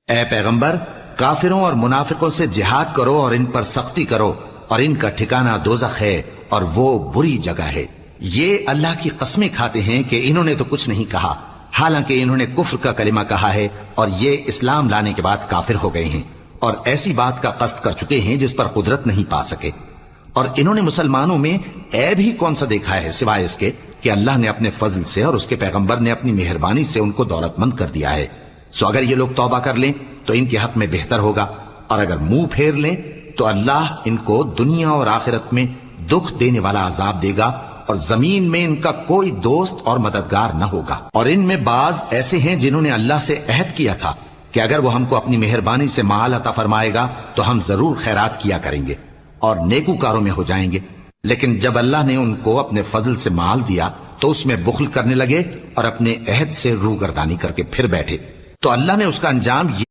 اے پیغمبر، کافروں اور منافقوں سے جہاد کرو اور ان پر سختی کرو، اور ان کا ٹھکانہ دوزخ ہے اور وہ بری جگہ ہے۔ یہ اللہ کی قسمیں کھاتے ہیں کہ انہوں نے تو کچھ نہیں کہا، حالانکہ انہوں نے کفر کا کلمہ کہا ہے اور یہ اسلام لانے کے بعد کافر ہو گئے ہیں، اور ایسی بات کا قصد کر چکے ہیں جس پر قدرت نہیں پا سکے۔ اور انہوں نے مسلمانوں میں عیب ہی کون سا دیکھا ہے سوائے اس کے کہ اللہ نے اپنے فضل سے اور اس کے پیغمبر نے اپنی مہربانی سے ان کو دولت مند کر دیا ہے۔ سو اگر یہ لوگ توبہ کر لیں تو ان کے حق میں بہتر ہوگا، اور اگر منہ پھیر لیں تو اللہ ان کو دنیا اور آخرت میں دکھ دینے والا عذاب دے گا، اور زمین میں ان کا کوئی دوست اور مددگار نہ ہوگا۔ اور ان میں بعض ایسے ہیں جنہوں نے اللہ سے عہد کیا تھا کہ اگر وہ ہم کو اپنی مہربانی سے مال عطا فرمائے گا تو ہم ضرور خیرات کیا کریں گے اور نیکوکاروں میں ہو جائیں گے، لیکن جب اللہ نے ان کو اپنے فضل سے مال دیا تو اس میں بخل کرنے لگے اور اپنے عہد سے روگردانی کر کے پھر بیٹھے، تو اللہ نے اس کا انجام